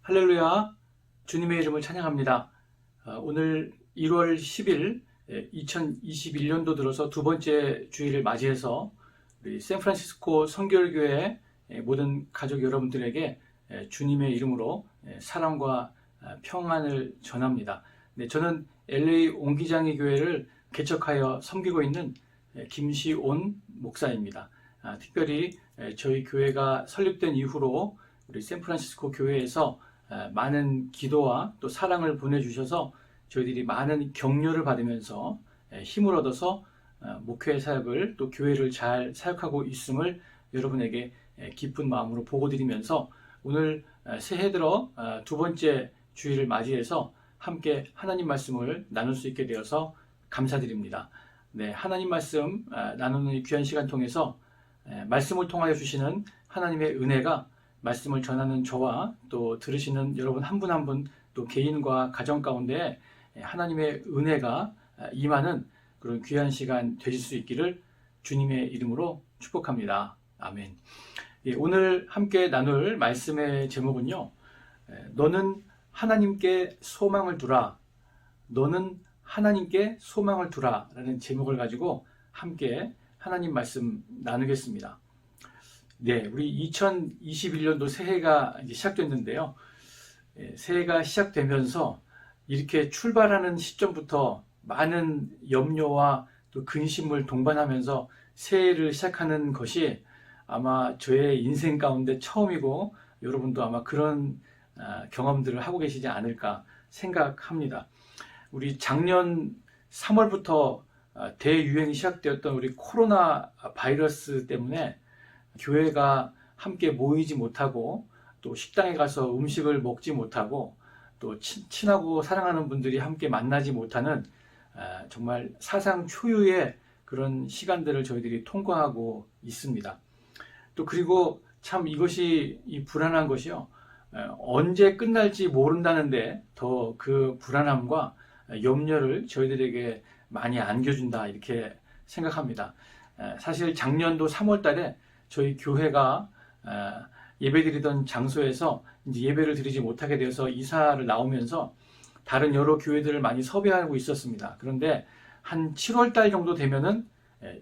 할렐루야, 주님의 이름을 찬양합니다. 오늘 1월 10일 2021년도 들어서 두 번째 주일을 맞이해서 우리 샌프란시스코 선결교회 모든 가족 여러분들에게 주님의 이름으로 사랑과 평안을 전합니다. 네, 저는 LA 옹기장의 교회를 개척하여 섬기고 있는 김시온 목사입니다. 특별히 저희 교회가 설립된 이후로 우리 샌프란시스코 교회에서 많은 기도와 또 사랑을 보내주셔서 저희들이 많은 격려를 받으면서 힘을 얻어서 목회 사역을 또 교회를 잘 사역하고 있음을 여러분에게 기쁜 마음으로 보고드리면서 오늘 새해 들어 두 번째 주일을 맞이해서 함께 하나님 말씀을 나눌 수 있게 되어서 감사드립니다. 네, 하나님 말씀 나누는 이 귀한 시간 통해서 말씀을 통하여 주시는 하나님의 은혜가 말씀을 전하는 저와 또 들으시는 여러분 한 분 한 분 또 개인과 가정 가운데 하나님의 은혜가 임하는 그런 귀한 시간 되실 수 있기를 주님의 이름으로 축복합니다. 아멘. 오늘 함께 나눌 말씀의 제목은요. 너는 하나님께 소망을 두라. 너는 하나님께 소망을 두라 라는 제목을 가지고 함께 하나님 말씀 나누겠습니다. 네, 우리 2021년도 새해가 이제 시작됐는데요. 새해가 시작되면서 이렇게 출발하는 시점부터 많은 염려와 또 근심을 동반하면서 새해를 시작하는 것이 아마 저의 인생 가운데 처음이고 여러분도 아마 그런 경험들을 하고 계시지 않을까 생각합니다. 우리 작년 3월부터 대유행이 시작되었던 우리 코로나 바이러스 때문에 교회가 함께 모이지 못하고 또 식당에 가서 음식을 먹지 못하고 또 친하고 사랑하는 분들이 함께 만나지 못하는 정말 사상 초유의 그런 시간들을 저희들이 통과하고 있습니다. 또 그리고 참 이것이 이 불안한 것이요. 언제 끝날지 모른다는데 더 그 불안함과 염려를 저희들에게 많이 안겨준다 이렇게 생각합니다. 사실 작년도 3월 달에 저희 교회가 예배드리던 장소에서 이제 예배를 드리지 못하게 되어서 이사를 나오면서 다른 여러 교회들을 많이 섭외하고 있었습니다. 그런데 한 7월 달 정도 되면은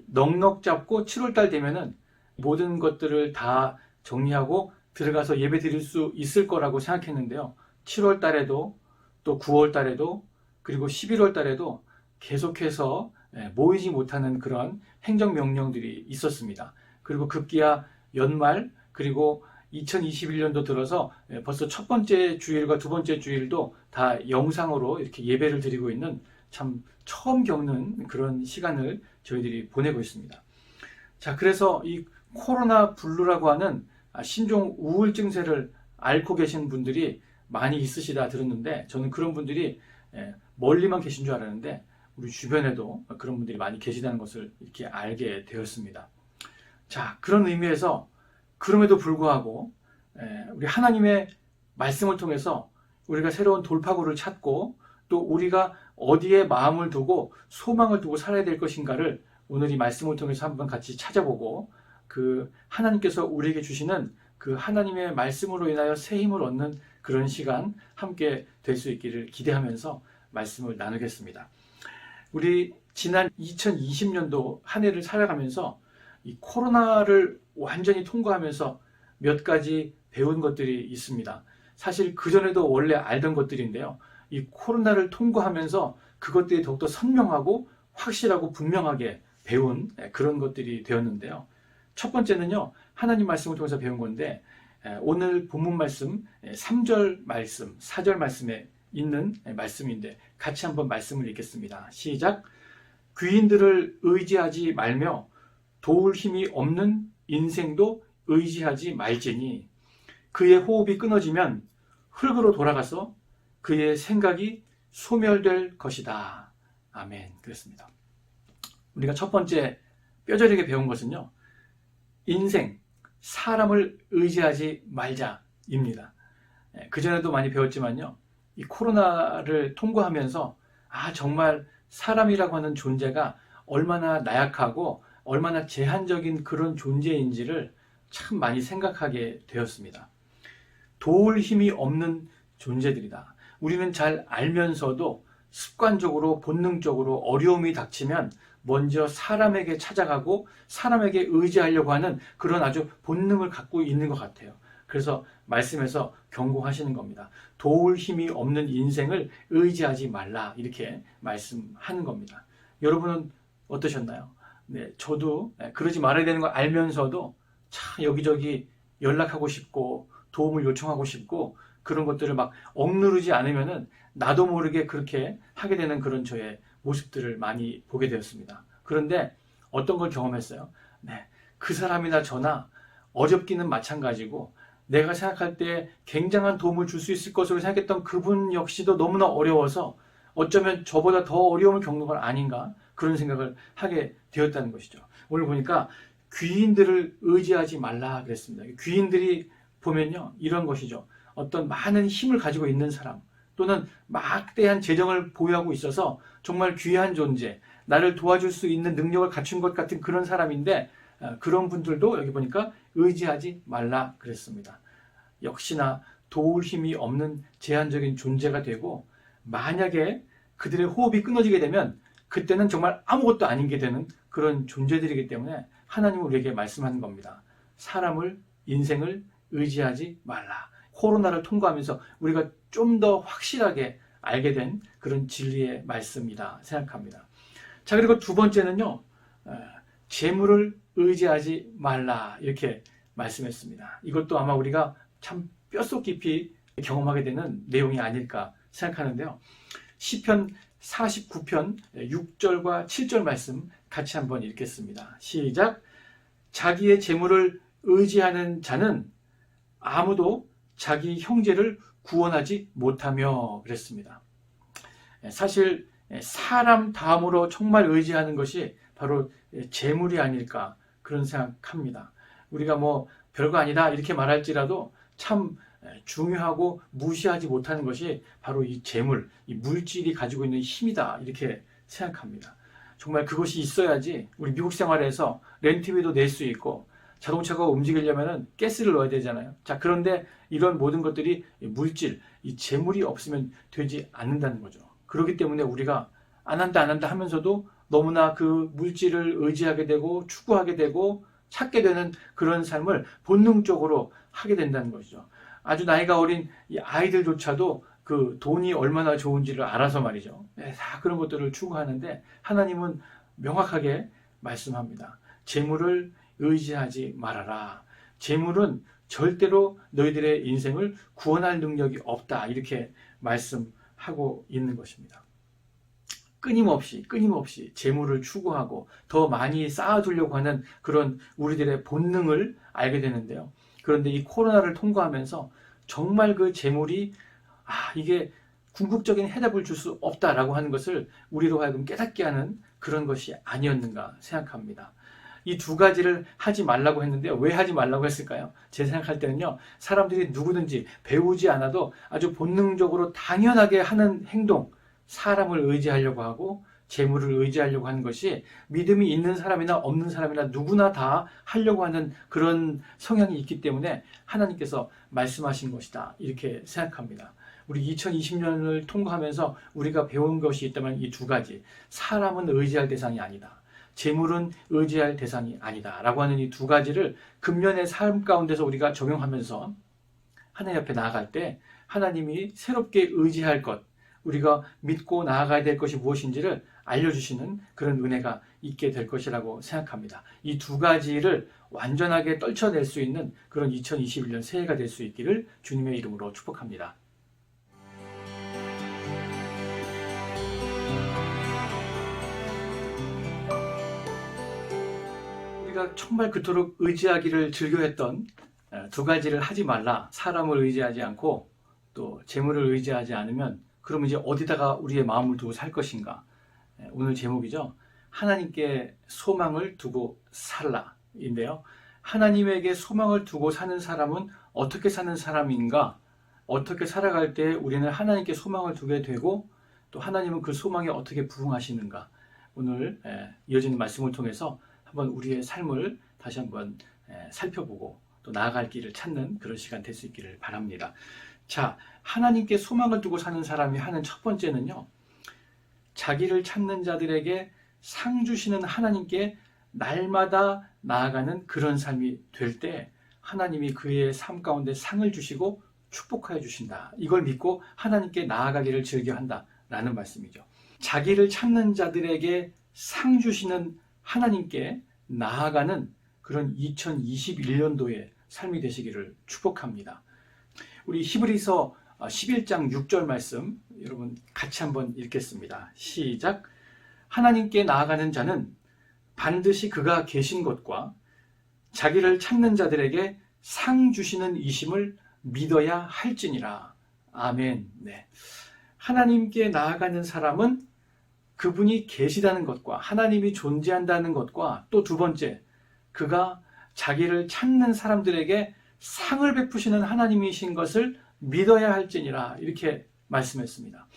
넉넉 잡고 7월 달 되면은 모든 것들을 다 정리하고 들어가서 예배 드릴 수 있을 거라고 생각했는데요. 7월 달에도 또 9월 달에도 그리고 11월 달에도 계속해서 모이지 못하는 그런 행정명령들이 있었습니다. 그리고 급기야 연말 그리고 2021년도 들어서 벌써 첫 번째 주일과 두 번째 주일도 다 영상으로 이렇게 예배를 드리고 있는 참 처음 겪는 그런 시간을 저희들이 보내고 있습니다. 자, 그래서 이 코로나 블루라고 하는 신종 우울 증세를 앓고 계신 분들이 많이 있으시다 들었는데 저는 그런 분들이 멀리만 계신 줄 알았는데 우리 주변에도 그런 분들이 많이 계시다는 것을 이렇게 알게 되었습니다. 자, 그런 의미에서 그럼에도 불구하고 우리 하나님의 말씀을 통해서 우리가 새로운 돌파구를 찾고 또 우리가 어디에 마음을 두고 소망을 두고 살아야 될 것인가를 오늘 이 말씀을 통해서 한번 같이 찾아보고 그 하나님께서 우리에게 주시는 그 하나님의 말씀으로 인하여 새 힘을 얻는 그런 시간 함께 될 수 있기를 기대하면서 말씀을 나누겠습니다. 우리 지난 2020년도 한 해를 살아가면서 이 코로나를 완전히 통과하면서 몇 가지 배운 것들이 있습니다. 사실 그전에도 원래 알던 것들인데요. 이 코로나를 통과하면서 그것들이 더욱더 선명하고 확실하고 분명하게 배운 그런 것들이 되었는데요. 첫 번째는요. 하나님 말씀을 통해서 배운 건데 오늘 본문 말씀 3절 말씀, 4절 말씀에 있는 말씀인데 같이 한번 말씀을 읽겠습니다. 시작. 귀인들을 의지하지 말며 도울 힘이 없는 인생도 의지하지 말지니 그의 호흡이 끊어지면 흙으로 돌아가서 그의 생각이 소멸될 것이다. 아멘. 그렇습니다. 우리가 첫 번째 뼈저리게 배운 것은요. 인생, 사람을 의지하지 말자입니다. 그전에도 많이 배웠지만요. 이 코로나를 통과하면서 정말 사람이라고 하는 존재가 얼마나 나약하고 얼마나 제한적인 그런 존재인지를 참 많이 생각하게 되었습니다. 도울 힘이 없는 존재들이다. 우리는 잘 알면서도 습관적으로 본능적으로 어려움이 닥치면 먼저 사람에게 찾아가고 사람에게 의지하려고 하는 그런 아주 본능을 갖고 있는 것 같아요. 그래서 말씀에서 경고하시는 겁니다. 도울 힘이 없는 인생을 의지하지 말라, 이렇게 말씀하는 겁니다. 여러분은 어떠셨나요? 네, 저도 그러지 말아야 되는 걸 알면서도 참 여기저기 연락하고 싶고 도움을 요청하고 싶고 그런 것들을 막 억누르지 않으면은 나도 모르게 그렇게 하게 되는 그런 저의 모습들을 많이 보게 되었습니다. 그런데 어떤 걸 경험했어요? 네, 그 사람이나 저나 어렵기는 마찬가지고 내가 생각할 때 굉장한 도움을 줄 수 있을 것으로 생각했던 그분 역시도 너무나 어려워서 어쩌면 저보다 더 어려움을 겪는 건 아닌가, 그런 생각을 하게 되었다는 것이죠. 오늘 보니까 귀인들을 의지하지 말라 그랬습니다. 귀인들이 보면요, 이런 것이죠. 어떤 많은 힘을 가지고 있는 사람, 또는 막대한 재정을 보유하고 있어서 정말 귀한 존재, 나를 도와줄 수 있는 능력을 갖춘 것 같은 그런 사람인데, 그런 분들도 여기 보니까 의지하지 말라 그랬습니다. 역시나 도울 힘이 없는 제한적인 존재가 되고, 만약에 그들의 호흡이 끊어지게 되면 그때는 정말 아무것도 아닌 게 되는 그런 존재들이기 때문에 하나님은 우리에게 말씀하는 겁니다. 사람을, 인생을 의지하지 말라. 코로나를 통과하면서 우리가 좀 더 확실하게 알게 된 그런 진리의 말씀이다 생각합니다. 자, 그리고 두 번째는요, 재물을 의지하지 말라, 이렇게 말씀했습니다. 이것도 아마 우리가 참 뼛속 깊이 경험하게 되는 내용이 아닐까 생각하는데요. 시편 49편 6절과 7절 말씀 같이 한번 읽겠습니다. 시작. 자기의 재물을 의지하는 자는 아무도 자기 형제를 구원하지 못하며 그랬습니다. 사실 사람 다음으로 정말 의지하는 것이 바로 재물이 아닐까, 그런 생각합니다. 우리가 뭐 별거 아니다 이렇게 말할지라도 참 중요하고 무시하지 못하는 것이 바로 이 재물, 이 물질이 가지고 있는 힘이다, 이렇게 생각합니다. 정말 그것이 있어야지 우리 미국 생활에서 렌트비도 낼 수 있고 자동차가 움직이려면 가스를 넣어야 되잖아요. 자, 그런데 이런 모든 것들이 물질, 이 재물이 없으면 되지 않는다는 거죠. 그렇기 때문에 우리가 안 한다 하면서도 너무나 그 물질을 의지하게 되고 추구하게 되고 찾게 되는 그런 삶을 본능적으로 하게 된다는 것이죠. 아주 나이가 어린 이 아이들조차도 그 돈이 얼마나 좋은지를 알아서 말이죠. 다 그런 것들을 추구하는데 하나님은 명확하게 말씀합니다. 재물을 의지하지 말아라. 재물은 절대로 너희들의 인생을 구원할 능력이 없다, 이렇게 말씀하고 있는 것입니다. 끊임없이 재물을 추구하고 더 많이 쌓아두려고 하는 그런 우리들의 본능을 알게 되는데요. 그런데 이 코로나를 통과하면서 정말 그 재물이 이게 궁극적인 해답을 줄 수 없다라고 하는 것을 우리로 하여금 깨닫게 하는 그런 것이 아니었는가 생각합니다. 이 두 가지를 하지 말라고 했는데 왜 하지 말라고 했을까요? 제 생각할 때는요, 사람들이 누구든지 배우지 않아도 아주 본능적으로 당연하게 하는 행동, 사람을 의지하려고 하고 재물을 의지하려고 하는 것이 믿음이 있는 사람이나 없는 사람이나 누구나 다 하려고 하는 그런 성향이 있기 때문에 하나님께서 말씀하신 것이다, 이렇게 생각합니다. 우리 2020년을 통과하면서 우리가 배운 것이 있다면 이 두 가지, 사람은 의지할 대상이 아니다, 재물은 의지할 대상이 아니다 라고 하는 이 두 가지를 금년의 삶 가운데서 우리가 적용하면서 하나님 앞에 나아갈 때 하나님이 새롭게 의지할 것, 우리가 믿고 나아가야 될 것이 무엇인지를 알려주시는 그런 은혜가 있게 될 것이라고 생각합니다. 이 두 가지를 완전하게 떨쳐낼 수 있는 그런 2021년 새해가 될 수 있기를 주님의 이름으로 축복합니다. 우리가 정말 그토록 의지하기를 즐겨했던 두 가지를 하지 말라. 사람을 의지하지 않고 또 재물을 의지하지 않으면 그러면 이제 어디다가 우리의 마음을 두고 살 것인가? 오늘 제목이죠. 하나님께 소망을 두고 살라인데요. 하나님에게 소망을 두고 사는 사람은 어떻게 사는 사람인가? 어떻게 살아갈 때 우리는 하나님께 소망을 두게 되고 또 하나님은 그 소망에 어떻게 부응하시는가? 오늘 이어지는 말씀을 통해서 한번 우리의 삶을 다시 한번 살펴보고 또 나아갈 길을 찾는 그런 시간 될 수 있기를 바랍니다. 자, 하나님께 소망을 두고 사는 사람이 하는 첫 번째는요, 자기를 찾는 자들에게 상 주시는 하나님께 날마다 나아가는 그런 삶이 될 때 하나님이 그의 삶 가운데 상을 주시고 축복하여 주신다. 이걸 믿고 하나님께 나아가기를 즐겨한다 라는 말씀이죠. 자기를 찾는 자들에게 상 주시는 하나님께 나아가는 그런 2021년도의 삶이 되시기를 축복합니다. 우리 히브리서 11장 6절 말씀 여러분 같이 한번 읽겠습니다. 시작. 하나님께 나아가는 자는 반드시 그가 계신 것과 자기를 찾는 자들에게 상 주시는 이심을 믿어야 할지니라. 아멘. 네. 하나님께 나아가는 사람은 그분이 계시다는 것과 하나님이 존재한다는 것과 또 두 번째, 그가 자기를 찾는 사람들에게 상을 베푸시는 하나님이신 것을 믿어야 할지니라. 이렇게 말씀했습니다.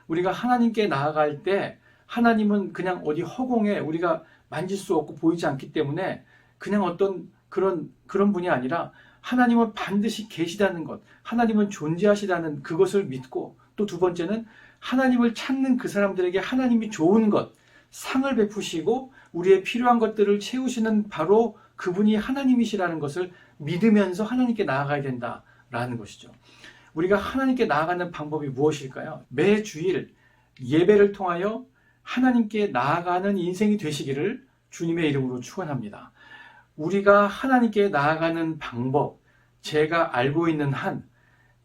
우리가 하나님께 나아갈 때 하나님은 그냥 어디 허공에 우리가 만질 수 없고 보이지 않기 때문에 그냥 어떤 그런 분이 아니라 하나님은 반드시 계시다는 것, 하나님은 존재하시다는 그것을 믿고 또 두 번째는 하나님을 찾는 그 사람들에게 하나님이 좋은 것, 상을 베푸시고 우리의 필요한 것들을 채우시는 바로 그분이 하나님이시라는 것을 믿으면서 하나님께 나아가야 된다라는 것이죠. 우리가 하나님께 나아가는 방법이 무엇일까요? 매주일 예배를 통하여 하나님께 나아가는 인생이 되시기를 주님의 이름으로 축원합니다. 우리가 하나님께 나아가는 방법, 제가 알고 있는 한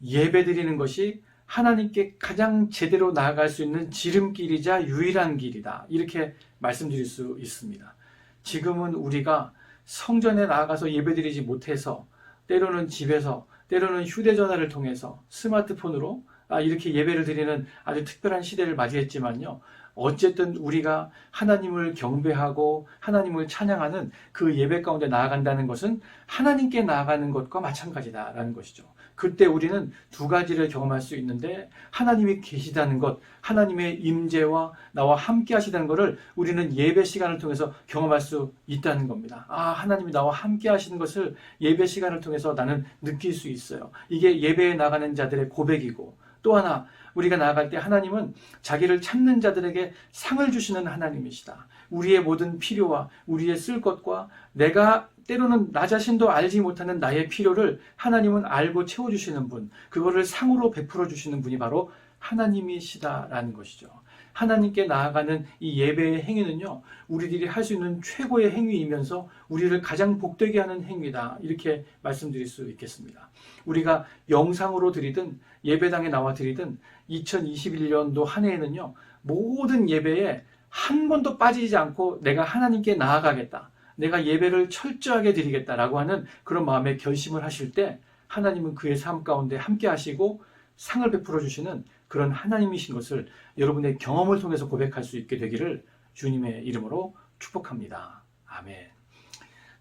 예배 드리는 것이 하나님께 가장 제대로 나아갈 수 있는 지름길이자 유일한 길이다. 이렇게 말씀드릴 수 있습니다. 지금은 우리가 성전에 나아가서 예배드리지 못해서 때로는 집에서 때로는 휴대전화를 통해서 스마트폰으로 이렇게 예배를 드리는 아주 특별한 시대를 맞이했지만요. 어쨌든 우리가 하나님을 경배하고 하나님을 찬양하는 그 예배 가운데 나아간다는 것은 하나님께 나아가는 것과 마찬가지다라는 것이죠. 그때 우리는 두 가지를 경험할 수 있는데 하나님이 계시다는 것, 하나님의 임재와 나와 함께 하시다는 것을 우리는 예배 시간을 통해서 경험할 수 있다는 겁니다. 하나님이 나와 함께 하시는 것을 예배 시간을 통해서 나는 느낄 수 있어요. 이게 예배에 나가는 자들의 고백이고 또 하나 우리가 나아갈 때 하나님은 자기를 찾는 자들에게 상을 주시는 하나님이시다. 우리의 모든 필요와 우리의 쓸 것과 내가 때로는 나 자신도 알지 못하는 나의 필요를 하나님은 알고 채워주시는 분, 그거를 상으로 베풀어 주시는 분이 바로 하나님이시다라는 것이죠. 하나님께 나아가는 이 예배의 행위는요, 우리들이 할 수 있는 최고의 행위이면서 우리를 가장 복되게 하는 행위다. 이렇게 말씀드릴 수 있겠습니다. 우리가 영상으로 드리든 예배당에 나와 드리든 2021년도 한 해에는요, 모든 예배에 한 번도 빠지지 않고 내가 하나님께 나아가겠다. 내가 예배를 철저하게 드리겠다라고 하는 그런 마음의 결심을 하실 때 하나님은 그의 삶 가운데 함께 하시고 상을 베풀어 주시는 그런 하나님이신 것을 여러분의 경험을 통해서 고백할 수 있게 되기를 주님의 이름으로 축복합니다. 아멘.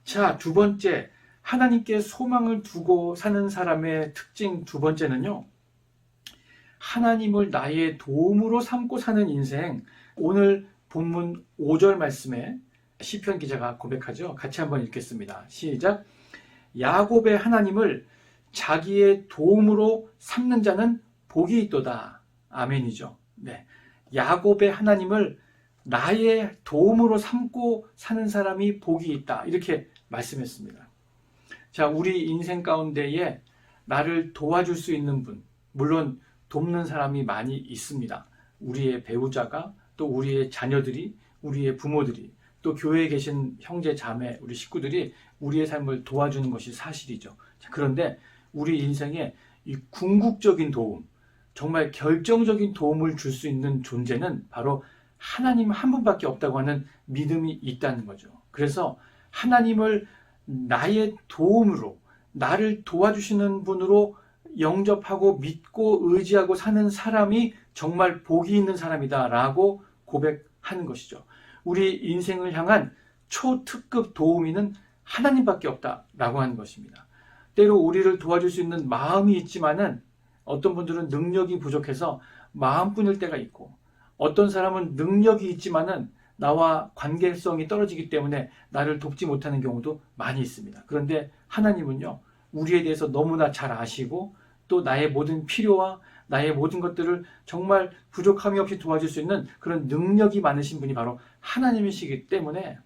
자, 두 번째, 하나님께 소망을 두고 사는 사람의 특징 두 번째는요, 하나님을 나의 도움으로 삼고 사는 인생. 오늘 본문 5절 말씀에 시편 기자가 고백하죠. 같이 한번 읽겠습니다. 시작. 야곱의 하나님을 자기의 도움으로 삼는 자는 복이 있도다. 아멘이죠. 네. 야곱의 하나님을 나의 도움으로 삼고 사는 사람이 복이 있다. 이렇게 말씀했습니다. 자, 우리 인생 가운데에 나를 도와줄 수 있는 분, 물론 돕는 사람이 많이 있습니다. 우리의 배우자가, 또 우리의 자녀들이, 우리의 부모들이, 또 교회에 계신 형제, 자매, 우리 식구들이 우리의 삶을 도와주는 것이 사실이죠. 그런데 우리 인생에 이 궁극적인 도움, 정말 결정적인 도움을 줄 수 있는 존재는 바로 하나님 한 분밖에 없다고 하는 믿음이 있다는 거죠. 그래서 하나님을 나의 도움으로, 나를 도와주시는 분으로 영접하고 믿고 의지하고 사는 사람이 정말 복이 있는 사람이다라고 고백하는 것이죠. 우리 인생을 향한 초특급 도우미는 하나님밖에 없다라고 하는 것입니다. 때로 우리를 도와줄 수 있는 마음이 있지만은 어떤 분들은 능력이 부족해서 마음뿐일 때가 있고, 어떤 사람은 능력이 있지만은 나와 관계성이 떨어지기 때문에 나를 돕지 못하는 경우도 많이 있습니다. 그런데 하나님은요, 우리에 대해서 너무나 잘 아시고 또 나의 모든 필요와 나의 모든 것들을 정말 부족함이 없이 도와줄 수 있는 그런 능력이 많으신 분이 바로 하나님이시기 때문에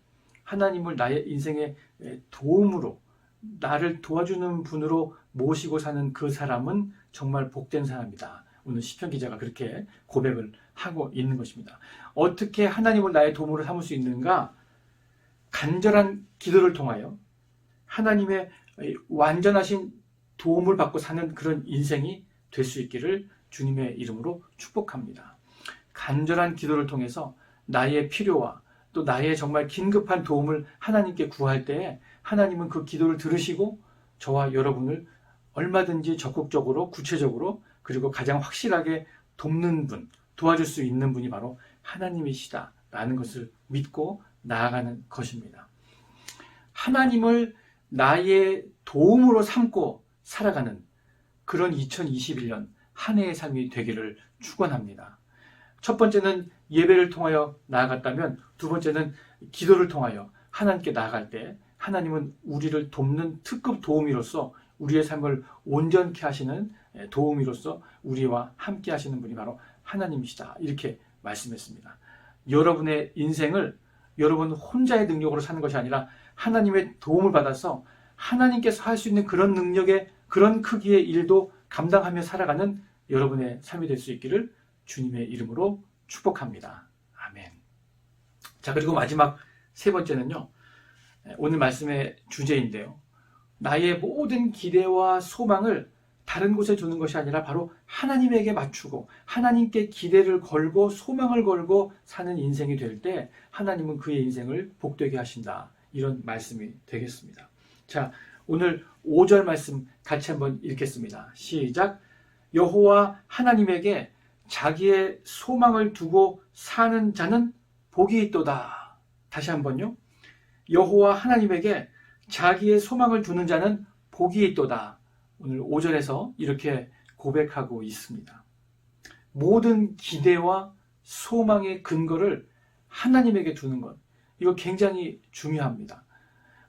하나님을 나의 인생의 도움으로 나를 도와주는 분으로 모시고 사는 그 사람은 정말 복된 사람이다. 오늘 시편 기자가 그렇게 고백을 하고 있는 것입니다. 어떻게 하나님을 나의 도움으로 삼을 수 있는가? 간절한 기도를 통하여 하나님의 완전하신 도움을 받고 사는 그런 인생이 될 수 있기를 주님의 이름으로 축복합니다. 간절한 기도를 통해서 나의 필요와 또 나의 정말 긴급한 도움을 하나님께 구할 때에 하나님은 그 기도를 들으시고 저와 여러분을 얼마든지 적극적으로 구체적으로 그리고 가장 확실하게 돕는 분, 도와줄 수 있는 분이 바로 하나님이시다라는 것을 믿고 나아가는 것입니다. 하나님을 나의 도움으로 삼고 살아가는 그런 2021년 한 해의 삶이 되기를 축원합니다. 첫 번째는 예배를 통하여 나아갔다면 두 번째는 기도를 통하여 하나님께 나아갈 때 하나님은 우리를 돕는 특급 도우미로서 우리의 삶을 온전케 하시는 도우미로서 우리와 함께 하시는 분이 바로 하나님이시다. 이렇게 말씀했습니다. 여러분의 인생을 여러분 혼자의 능력으로 사는 것이 아니라 하나님의 도움을 받아서 하나님께서 할 수 있는 그런 능력의 그런 크기의 일도 감당하며 살아가는 여러분의 삶이 될 수 있기를 주님의 이름으로 축복합니다. 아멘. 자, 그리고 마지막 세 번째는요. 오늘 말씀의 주제인데요. 나의 모든 기대와 소망을 다른 곳에 두는 것이 아니라 바로 하나님에게 맞추고 하나님께 기대를 걸고 소망을 걸고 사는 인생이 될 때 하나님은 그의 인생을 복되게 하신다. 이런 말씀이 되겠습니다. 자, 오늘 5절 말씀 같이 한번 읽겠습니다. 시작. 여호와 하나님에게 자기의 소망을 두고 사는 자는 복이 있도다. 다시 한번요. 여호와 하나님에게 자기의 소망을 두는 자는 복이 있도다. 오늘 5절에서 이렇게 고백하고 있습니다. 모든 기대와 소망의 근거를 하나님에게 두는 것. 이거 굉장히 중요합니다.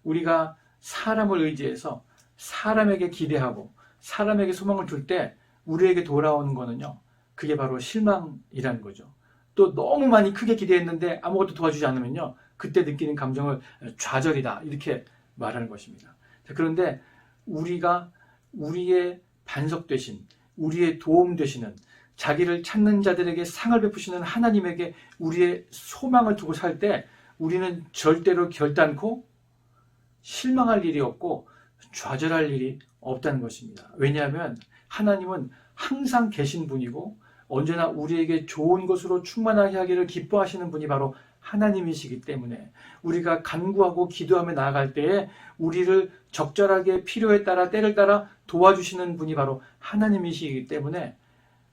우리가 사람을 의지해서 사람에게 기대하고 사람에게 소망을 둘 때 우리에게 돌아오는 거는요. 그게 바로 실망이라는 거죠. 또 너무 많이 크게 기대했는데 아무것도 도와주지 않으면요. 그때 느끼는 감정을 좌절이다. 이렇게 말하는 것입니다. 그런데 우리가 우리의 반석 되신, 우리의 도움 되시는, 자기를 찾는 자들에게 상을 베푸시는 하나님에게 우리의 소망을 두고 살 때 우리는 절대로 결단코 실망할 일이 없고 좌절할 일이 없다는 것입니다. 왜냐하면 하나님은 항상 계신 분이고 언제나 우리에게 좋은 것으로 충만하게 하기를 기뻐하시는 분이 바로 하나님이시기 때문에 우리가 간구하고 기도하며 나아갈 때에 우리를 적절하게 필요에 따라 때를 따라 도와주시는 분이 바로 하나님이시기 때문에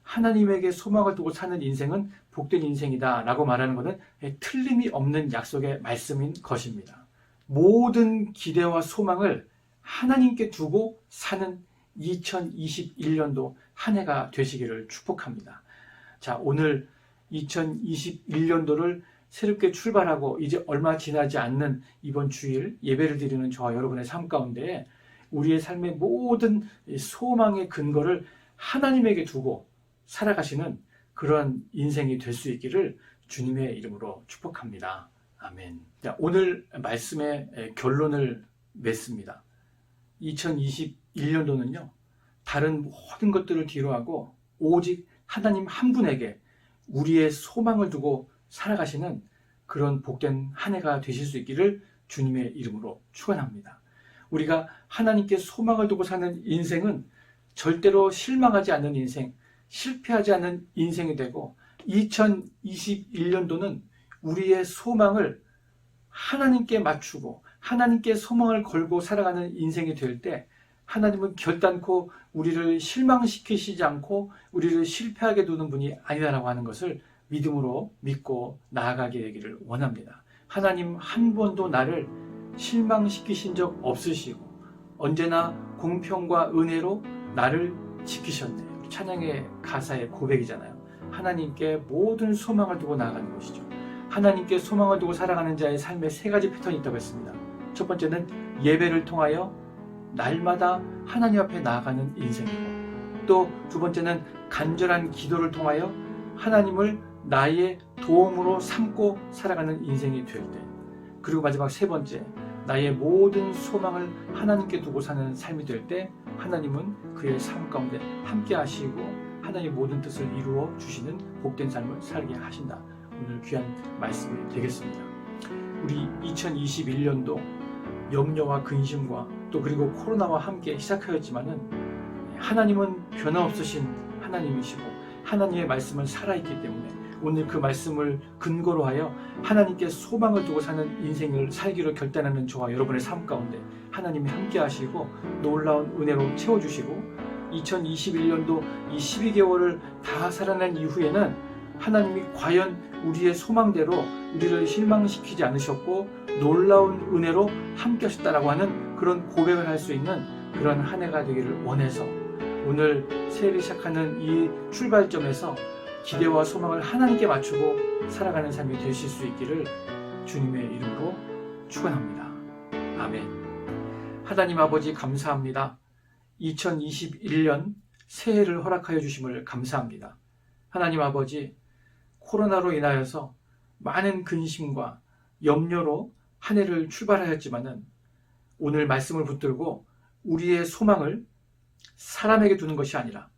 하나님에게 소망을 두고 사는 인생은 복된 인생이다 라고 말하는 것은 틀림이 없는 약속의 말씀인 것입니다. 모든 기대와 소망을 하나님께 두고 사는 2021년도 한 해가 되시기를 축복합니다. 자, 오늘 2021년도를 새롭게 출발하고 이제 얼마 지나지 않는 이번 주일 예배를 드리는 저와 여러분의 삶 가운데 우리의 삶의 모든 소망의 근거를 하나님에게 두고 살아가시는 그런 인생이 될 수 있기를 주님의 이름으로 축복합니다. 아멘. 자, 오늘 말씀의 결론을 맺습니다. 2021년도는요. 다른 모든 것들을 뒤로하고 오직 하나님 한 분에게 우리의 소망을 두고 살아가시는 그런 복된 한 해가 되실 수 있기를 주님의 이름으로 축원합니다. 우리가 하나님께 소망을 두고 사는 인생은 절대로 실망하지 않는 인생, 실패하지 않는 인생이 되고 2021년도는 우리의 소망을 하나님께 맞추고 하나님께 소망을 걸고 살아가는 인생이 될 때 하나님은 결단코 우리를 실망시키시지 않고 우리를 실패하게 두는 분이 아니다라고 하는 것을 믿음으로 믿고 나아가게 되기를 원합니다. 하나님 한 번도 나를 실망시키신 적 없으시고 언제나 공평과 은혜로 나를 지키셨네요. 찬양의 가사의 고백이잖아요. 하나님께 모든 소망을 두고 나아가는 것이죠. 하나님께 소망을 두고 살아가는 자의 삶의 세 가지 패턴이 있다고 했습니다. 첫 번째는 예배를 통하여 날마다 하나님 앞에 나아가는 인생이고 또 두 번째는 간절한 기도를 통하여 하나님을 나의 도움으로 삼고 살아가는 인생이 될 때, 그리고 마지막 세 번째, 나의 모든 소망을 하나님께 두고 사는 삶이 될 때 하나님은 그의 삶 가운데 함께 하시고 하나님의 모든 뜻을 이루어 주시는 복된 삶을 살게 하신다. 오늘 귀한 말씀이 되겠습니다. 우리 2021년도 염려와 근심과 또 그리고 코로나와 함께 시작하였지만은 하나님은 변화없으신 하나님이시고 하나님의 말씀은 살아있기 때문에 오늘 그 말씀을 근거로 하여 하나님께 소망을 두고 사는 인생을 살기로 결단하는 저와 여러분의 삶 가운데 하나님이 함께 하시고 놀라운 은혜로 채워주시고 2021년도 이 12개월을 다 살아낸 이후에는 하나님이 과연 우리의 소망대로 우리를 실망시키지 않으셨고 놀라운 은혜로 함께 하셨다라고 하는 그런 고백을 할 수 있는 그런 한 해가 되기를 원해서 오늘 새해를 시작하는 이 출발점에서 기대와 소망을 하나님께 맞추고 살아가는 삶이 되실 수 있기를 주님의 이름으로 축원합니다. 아멘. 하나님 아버지 감사합니다. 2021년 새해를 허락하여 주심을 감사합니다. 하나님 아버지, 코로나로 인하여서 많은 근심과 염려로 한 해를 출발하였지만은 오늘 말씀을 붙들고 우리의 소망을 사람에게 두는 것이 아니라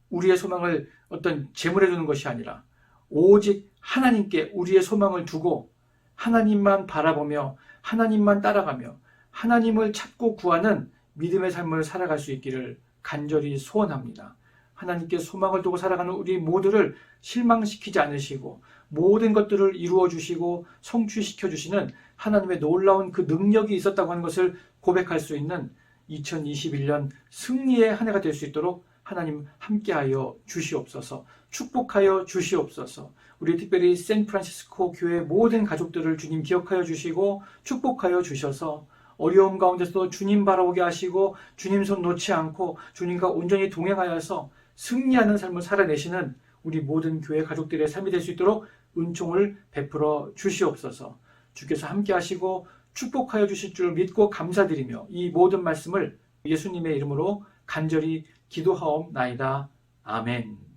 우리의 소망을 어떤 재물에 두는 것이 아니라 오직 하나님께 우리의 소망을 두고 하나님만 바라보며 하나님만 따라가며 하나님을 찾고 구하는 믿음의 삶을 살아갈 수 있기를 간절히 소원합니다. 하나님께 소망을 두고 살아가는 우리 모두를 실망시키지 않으시고 모든 것들을 이루어 주시고 성취시켜 주시는 하나님의 놀라운 그 능력이 있었다고 하는 것을 고백할 수 있는 2021년 승리의 한 해가 될 수 있도록 하나님 함께하여 주시옵소서. 축복하여 주시옵소서. 우리 특별히 샌프란시스코 교회 모든 가족들을 주님 기억하여 주시고 축복하여 주셔서 어려움 가운데서도 주님 바라보게 하시고 주님 손 놓지 않고 주님과 온전히 동행하여서 승리하는 삶을 살아내시는 우리 모든 교회 가족들의 삶이 될 수 있도록 은총을 베풀어 주시옵소서. 주께서 함께 하시고 축복하여 주실 줄 믿고 감사드리며 이 모든 말씀을 예수님의 이름으로 간절히 기도하옵나이다. 아멘.